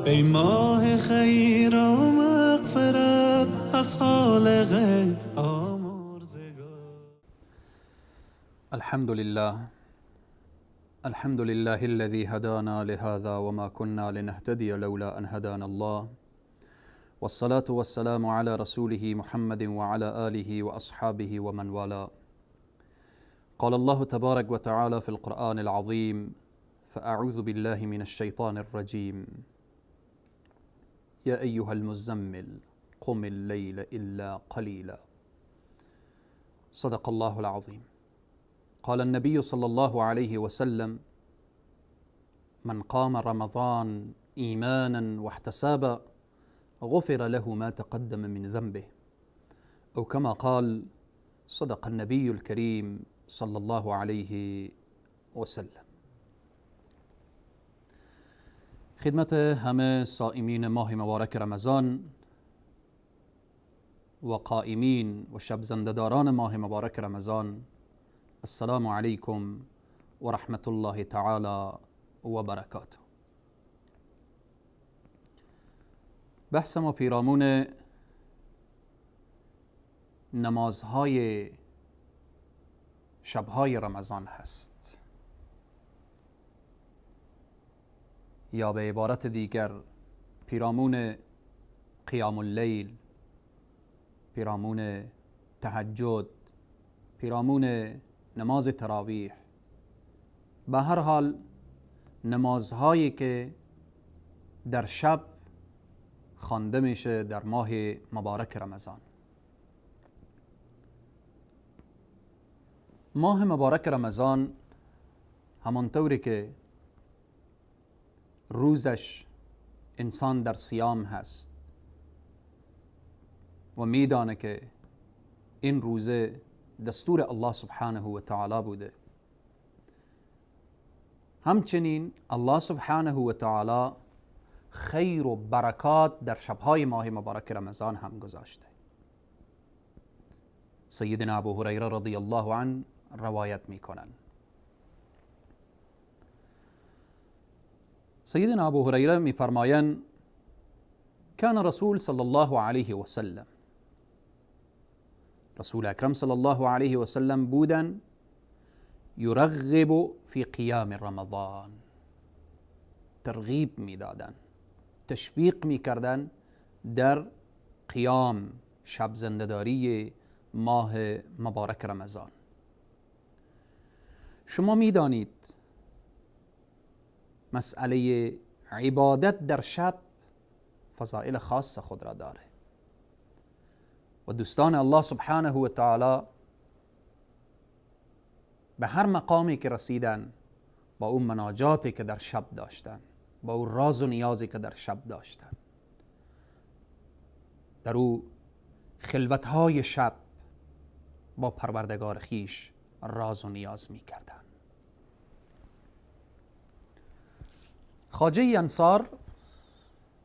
ای ماه خیر و مغفرت از خالق آمرزگار. الحمد لله الذي هدانا لهذا وما كنا لنهتدي لولا أن هدانا الله، والصلاة والسلام على رسوله محمد وعلى آله وأصحابه ومن والاه. قال الله تبارك وتعالى في القرآن العظيم: فأعوذ بالله من الشيطان الرجيم. يا أيها المزمل قم الليل إلا قليلا. صدق الله العظيم. قال النبي صلى الله عليه وسلم: من قام رمضان إيمانا واحتسابا غفر له ما تقدم من ذنبه، أو كما قال صدق النبي الكريم صلى الله عليه وسلم. خدمت همه صائمین ماه مبارک رمضان و قائمین و شب زنده‌داران ماه مبارک رمضان، السلام علیکم و رحمت الله تعالی و برکاته. بحث ما پیرامون نمازهای شبهای رمضان هست، یا به عبارت دیگر پیرامون قیام اللیل، پیرامون تهجد، پیرامون نماز تراویح، به هر حال نمازهایی که در شب خوانده میشه در ماه مبارک رمضان. ماه مبارک رمضان همانطوری که روزش انسان در صیام هست و میدانه که این روزه دستور الله سبحانه و تعالی بوده، همچنین الله سبحانه و تعالی خیر و برکات در شبهای ماه مبارک رمضان هم گذاشته. سیدنا ابو هریره رضی الله عنه روایت میکنند. سیدنا ابو هریره میفرمایند: کان رسول صلی الله علیه و سلم، رسول اکرم صلی الله علیه و سلم بودن یرغب فی قیام رمضان، ترغیب میدادن، تشویق میکردن در قیام، شب زنده‌داری ماه مبارک رمضان. شما میدانید مسئله عبادت در شب فضائل خاص خود را داره و دوستان الله سبحانه و تعالی به هر مقامی که رسیدن، با اون مناجاتی که در شب داشتن، با اون راز و نیازی که در شب داشتن، در او خلوتهای شب با پروردگار خیش راز و نیاز می کردن. خواجه انصار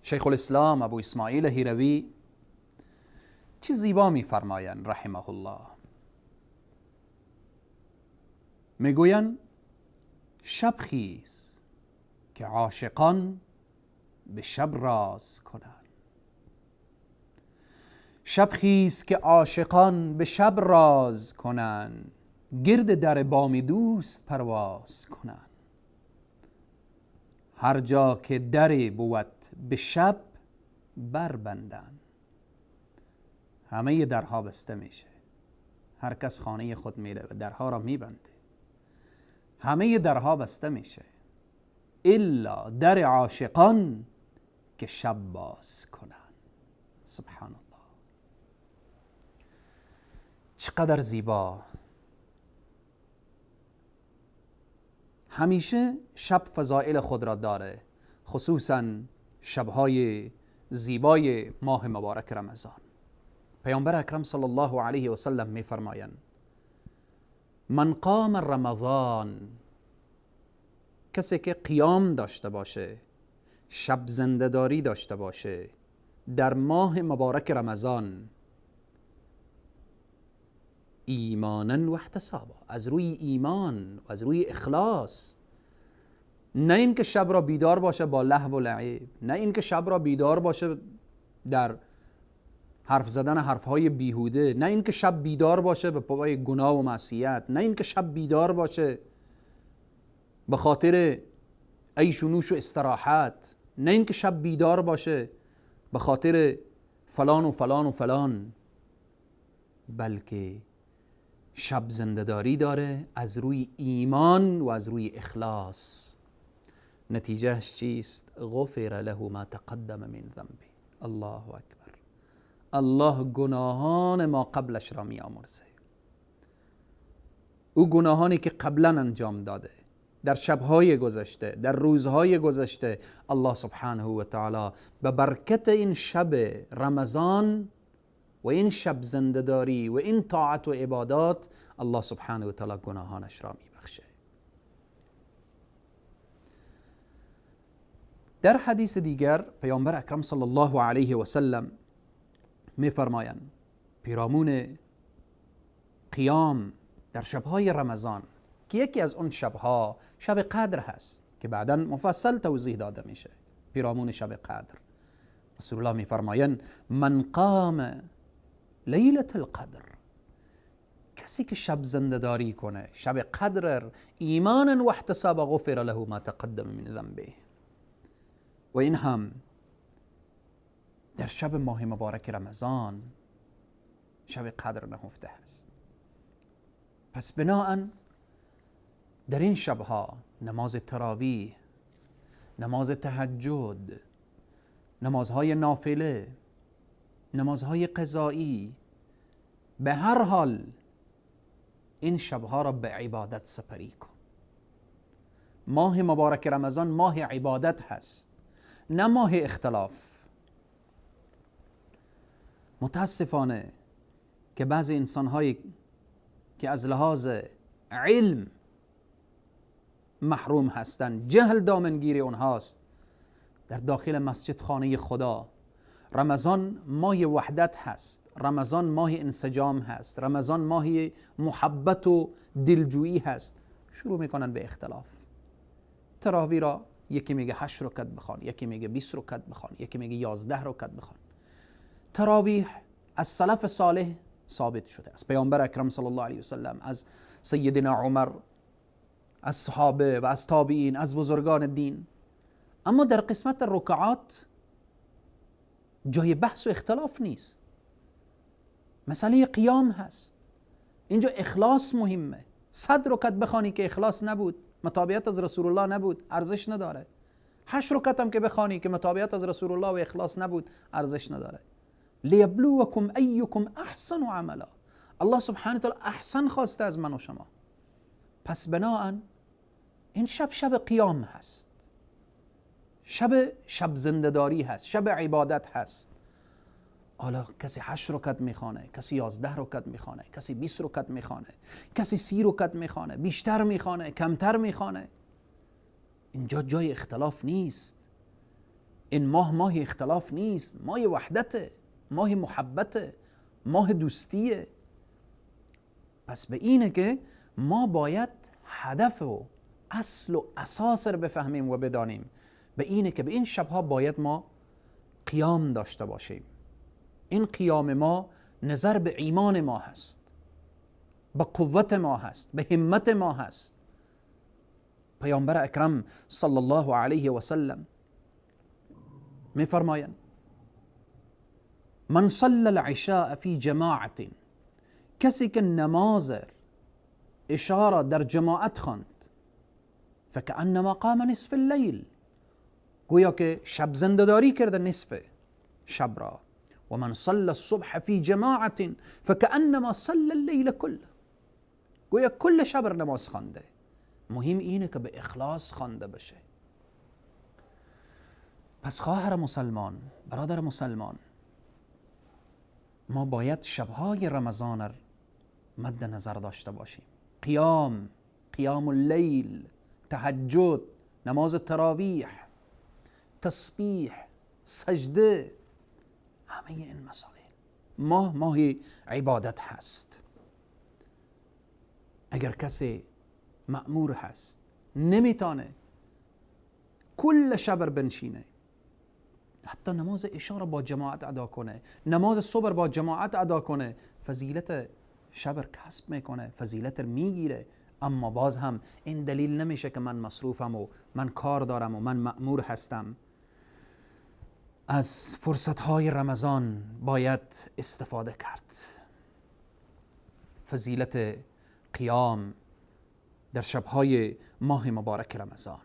شیخ الاسلام ابو اسماعیل هیروی چه زیبا می فرمایند رحمه الله. می گویند: شب خیز که عاشقان به شب راز کنند، شب خیز که عاشقان به شب راز کنند، گرد در بام دوست پرواز کنند. هر جا که دری بود به شب بربندند. همه درها بسته میشه، هر کس خانه خود میره و درها را میبنده، همه درها بسته میشه الا در عاشقان که شب باز کنند. سبحان الله، چقدر زیبا. همیشه شب فضائل خود را داره، خصوصا شبهای زیبای ماه مبارک رمضان. پیامبر اکرم صلی الله علیه و سلم می فرمایند: من قام رمضان، کسی که قیام داشته باشه، شب زنده‌داری داشته باشه در ماه مبارک رمضان، ایمانا و احتسابا، از روی ایمان و از روی اخلاص، نه اینکه شب را بیدار باشه با لهو و لعب، نه اینکه شب را بیدار باشه در حرف زدن حرفهای بیهوده، نه اینکه شب بیدار باشه به پای گناه و معصیت، نه اینکه شب بیدار باشه به خاطر عیش و نوش و استراحت، نه اینکه شب بیدار باشه به خاطر فلان و فلان و فلان، بلکه شب زنده‌داری داره از روی ایمان و از روی اخلاص. نتیجهش چیست؟ غفر له ما تقدم من ذنبه. الله اکبر. الله گناهان ما قبلش را می آمرزه. او گناهانی که قبلا انجام داده در شبهای گذشته، در روزهای گذشته، الله سبحانه و تعالی به برکت این شب رمضان و این شب زنده‌داری و این طاعت و عبادات، الله سبحانه و تعالی گناهانش را میبخشه. در حدیث دیگر پیامبر اکرم صلی الله علیه و سلم میفرمایند پیرامون قیام در شبهای رمضان که یکی از اون شبها شب قدر هست که بعداً مفصل توضیح داده میشه، پیرامون شب قدر رسول الله میفرمایند من قام لیلة القدر، کسی که شب زنده‌داری کنه شب قدر ایمانا و احتسابا غفر له ما تقدم من ذنبه. و این هم در شب ماه مبارک رمضان شب قدر نهفته است. پس بناءً در این شبها نماز تراویح، نماز تهجد، نمازهای نافله، نمازهای قضایی، به هر حال این شبها را به عبادت سپری کن. ماه مبارک رمضان ماه عبادت هست، نه ماه اختلاف. متاسفانه که بعضی انسانهایی که از لحاظ علم محروم هستند، جهل دامنگیر اونهاست، در داخل مسجد خانه خدا رمضان ماه وحدت هست، رمضان ماه انسجام هست، رمضان ماه محبت و دلجویی هست، شروع میکنن به اختلاف. تراویح را یکی میگه 8 رکعت بخوان، یکی میگه 20 رکعت بخوان، یکی میگه 11 رکعت بخوان. تراویح از سلف صالح ثابت شده، از پیامبر اکرم صلی الله علیه و سلم، از سیدنا عمر، از صحابه و از تابعین، از بزرگان دین. اما در قسمت رکعات جای بحث و اختلاف نیست. مسئله قیام هست، اینجا اخلاص مهمه. 100 رکعت بخوانی که اخلاص نبود، متابعت از رسول الله نبود، ارزش نداره. 8 رکعت هم که بخوانی که متابعت از رسول الله و اخلاص نبود، ارزش نداره. لیبلوکم ایکم احسن عملا. الله سبحانه و تعالی احسن خواسته از من و شما. پس بناهن این شب قیام هست، شب زنده‌داری هست، شب عبادت هست. حالا کسی 8 رکعت میخوانه، کسی 11 رکعت میخوانه، کسی 20 رکعت میخوانه، کسی 30 رکعت میخوانه، بیشتر میخوانه، کمتر میخوانه. اینجا جای اختلاف نیست. این ماه اختلاف نیست، ماه وحدته، ماه محبته، ماه دوستیه. پس به اینه که ما باید هدف و اصل و اساس رو بفهمیم و بدانیم. به اینه که به این شبها باید ما قیام داشته باشیم. این قیام ما نظر به ایمان ما هست، به قوت ما هست، به همت ما هست. پیامبر اکرم صلی الله علیه و سلم میفرمایند من صلی العشاء فی جماعت، کسی که نماز عشاء در جماعت خواند، فکأنما قام نصف اللیل، گویا که شب زنده‌داری کرده نصف شب را. و من صلی الصبح فی جماعت فکأنما صلی اللیل کله، گویا کل شب نماز خوانده. مهم اینه که به اخلاص خوانده بشه. پس خواهر مسلمان، برادر مسلمان، ما باید شبهای رمضان را مد نظر داشته باشیم. قیام اللیل، تهجد، نماز تراویح، تسبیح، سجده، همه این مسائل. ماه عبادت هست. اگر کسی مأمور هست نمیتونه کل شب بنشینه، حتی نماز عشا را با جماعت ادا کنه، نماز صبح با جماعت ادا کنه، فضیلت شب کسب میکنه، فضیلت میگیره. اما باز هم این دلیل نمیشه که من مصروفم و من کار دارم و من مأمور هستم. از فرصتهای رمضان باید استفاده کرد. فضیلت قیام در شبهای ماه مبارک رمضان.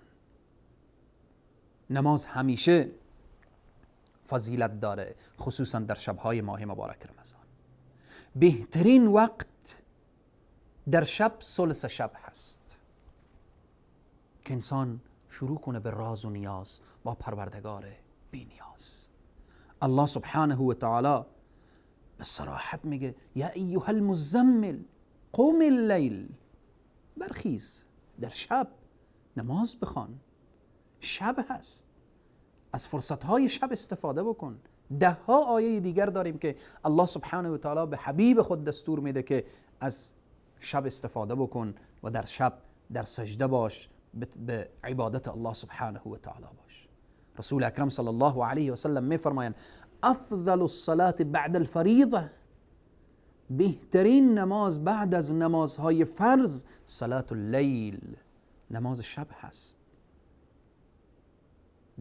نماز همیشه فضیلت داره، خصوصا در شبهای ماه مبارک رمضان. بهترین وقت در شب ثلث شب هست که انسان شروع کنه به راز و نیاز با پروردگار بی نیاز. الله سبحانه و تعالی به صراحت میگه یا ایها المزمل قوم اللیل، برخیز در شب نماز بخوان، شب هست، از فرصتهای شب استفاده بکن. ده ها آیه دیگر داریم که الله سبحانه و تعالی به حبیب خود دستور میده که از شب استفاده بکن و در شب در سجده باش، به عبادت الله سبحانه و تعالی باش. رسول اکرم صلی الله علیه و سلم میفرمایند افضل الصلاة بعد الفریضه، بهترین نماز بعد از نمازهای فرض صلاة اللیل، نماز شب هست.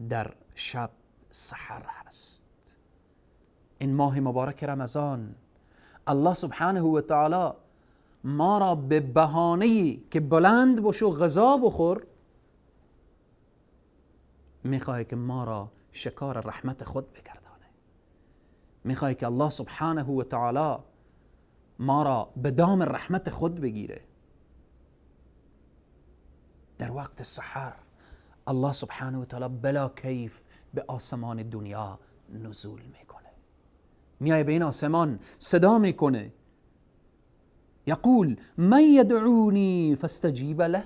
در شب سحر هست. این ماه مبارک رمضان الله سبحانه و تعالی ما را به بهانه‌ای که بلند باش و غذا بخور میخواه که ما را شکار رحمت خود بگردانه. میخواه که الله سبحانه و تعالی ما را به دام رحمت خود بگیره. در وقت سحر الله سبحانه و تعالی بلا کیف به آسمان دنیا نزول میکنه، میای به این آسمان صدا میکنه یقول من یدعونی فاستجیب له،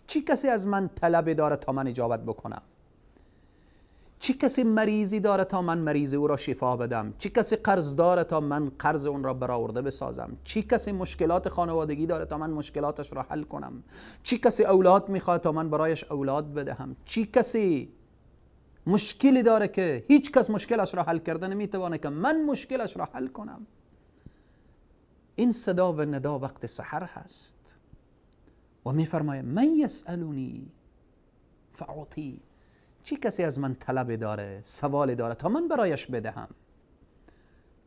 چی کسی از من طلب داره تا من اجابت بکنم؟ چی کسی مریضی داره تا من مریض او را شفا بدم؟ چی کسی قرض داره تا من قرض اون را برآورده بسازم؟ چی کسی مشکلات خانوادگی داره تا من مشکلاتش را حل کنم؟ چی کسی اولاد میخواد تا من برایش اولاد بدهم؟ چی کسی مشکلی داره که هیچ کس مشکلش را حل کرده نمیتوانه که من مشکلش را حل کنم؟ این صدا و ندا وقت سحر هست و میفرماید من یسألونی فاعطی، چی کسی از من طلب داره، سوال داره تا من برایش بدهم؟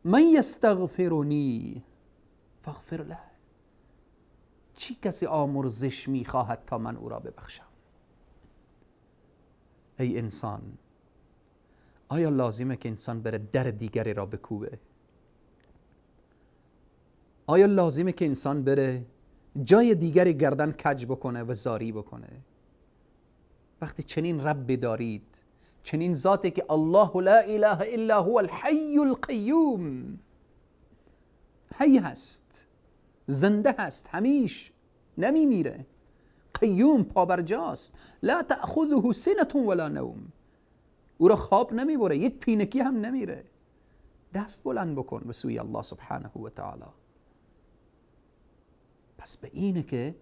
من یستغفرنی فاغفر له، چی کسی آمرزش میخواهد تا من او را ببخشم؟ ای انسان، آیا لازمه که انسان بره در دیگری را بکوبه؟ آیا لازمه که انسان بره جای دیگری گردن کج بکنه و زاری بکنه؟ وقتی چنین رب دارید، چنین ذاتی که الله لا اله الا هو الحی القیوم، حی هست، زنده هست، همیش نمیمیره، قیوم پابرجاست، لا تأخذه سنة ولا نوم، او را خواب نمیبره، یک پینکی هم نمیره. دست بلند بکن به سوی الله سبحانه و تعالی. پس به اینه که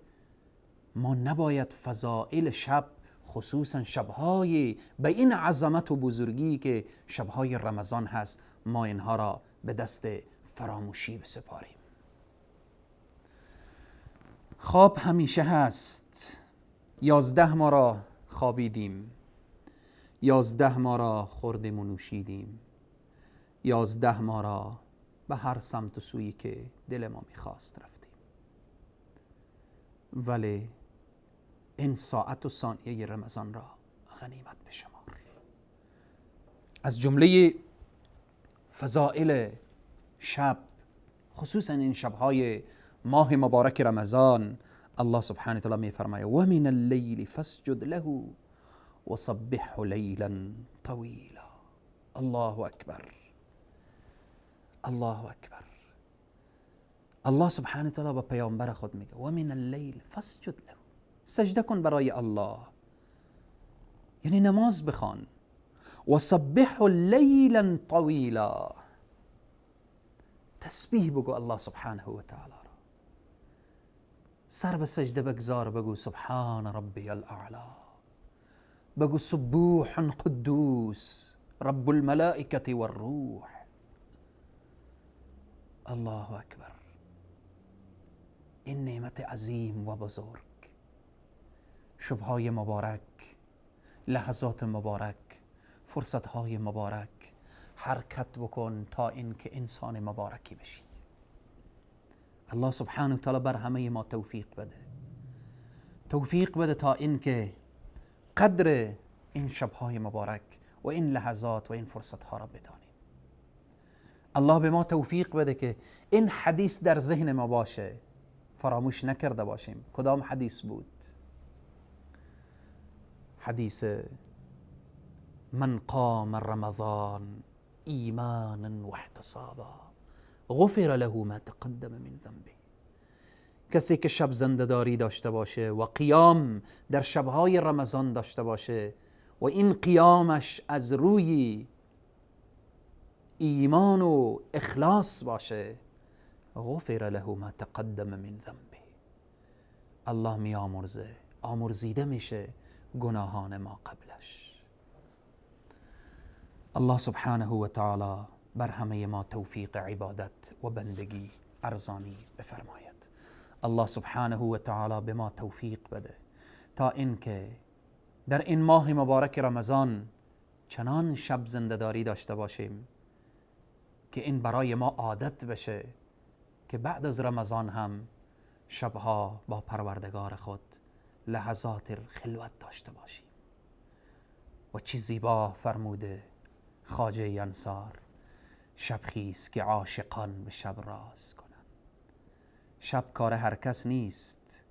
ما نباید فضائل شب، خصوصا شبهای به این عظمت و بزرگی که شبهای رمضان هست، ما اینها را به دست فراموشی بسپاریم. خواب همیشه هست. 11 ما را خوابیدیم، 11 ما را خوردیم و نوشیدیم، 11 ما را به هر سمت و سویی که دل ما میخواست رفتیم. ولی این ساعت و ثانیه رمضان را غنیمت بشمار. از جمله فضائل شب، خصوصا این شبهای ماه مبارک رمضان، الله سبحانه و تعالی می فرماید و من اللیل فاسجد له وصبحه لیلا طویلا. الله اکبر، الله اکبر. الله سبحانه و تعالی با پیامبر خود میگه و من اللیل فاسجد له، سجده کن برای الله، یعنی نماز بخوان. و صبحه لیلا طویلا، تسبیح بگو الله سبحانه و تعالی را، سر به سجده بگذار، بگو سبحان ربی الاعلا، بگو سبوح قدوس رب الملائکة والروح. الله اکبر. این نعمت عظیم و بزرگ، شبهای مبارک، لحظات مبارک، فرصتهای مبارک، حرکت بکن تا اینکه انسان مبارکی بشی. الله سبحانه و تعالی بر همه ما توفیق بده، توفیق بده تا اینکه قدر این شبهای مبارک و این لحظات و این فرصتها را بدانیم. الله به ما توفیق بده که این حدیث در ذهن ما باشه، فراموش نکرده باشیم. کدام حدیث بود؟ حدیث من قام رمضان ایمانا و احتسابا غفر له ما تقدم من ذنبه. کسی که شب زنده‌داری داشته باشه و قیام در شبهای رمضان داشته باشه و این قیامش از روی ایمان و اخلاص باشه، غفر له ما تقدم من ذنبه، الله می آمرزه، آمرزیده میشه گناهان ما قبلش. الله سبحانه و تعالی بر همه ما توفیق عبادت و بندگی ارزانی بفرماید. الله سبحانه و تعالی به ما توفیق بده تا اینکه در این ماه مبارک رمضان چنان شب زنده‌داری داشته باشیم که این برای ما عادت بشه که بعد از رمضان هم شبها با پروردگار خود لحظات خلوت داشته باشیم. و چی زیبا فرموده خواجه انصار: شب خیز که عاشقان به شب راز کنن. شب کار هر کس نیست،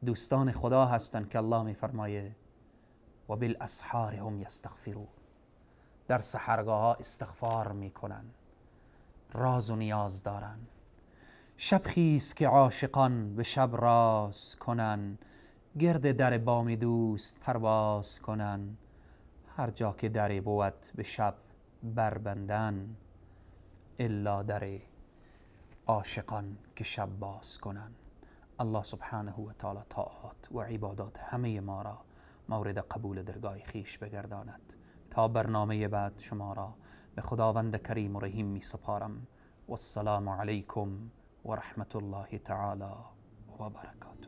دوستان خدا هستند که الله می فرمایه و بالاسحار هم یستغفرون، در سحرگاه ها استغفار می کنن، راز و نیاز دارن. شب خیز که عاشقان به شب راز کنن، گرد در بام دوست پرواز کنن. هر جا که دری بود به شب بربندن، الا در عاشقان که شب باز کنن. الله سبحانه و تعالی طاعات و عبادات همه ما را مورد قبول درگاه خیش بگرداند. تا برنامه بعد شما را به خداوند کریم و رحیم می سپارم. والسلام علیکم و رحمت الله تعالی و برکاته.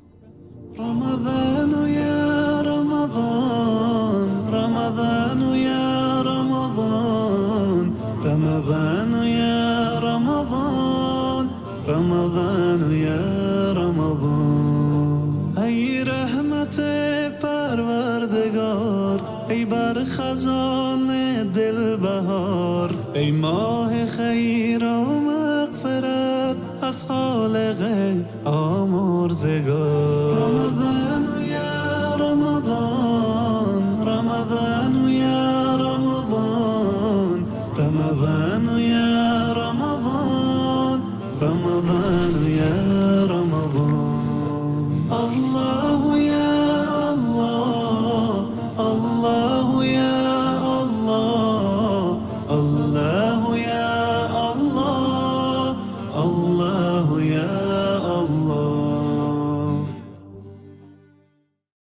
رمضان يا رمضان، رمضان يا رمضان، رمضان يا رمضان، رمضان يا رمضان. ای رحمت پروردگار، ای بر خزان دل بهار، ای ماه خیر و مغفرت از خالق آمرزگار. رمضان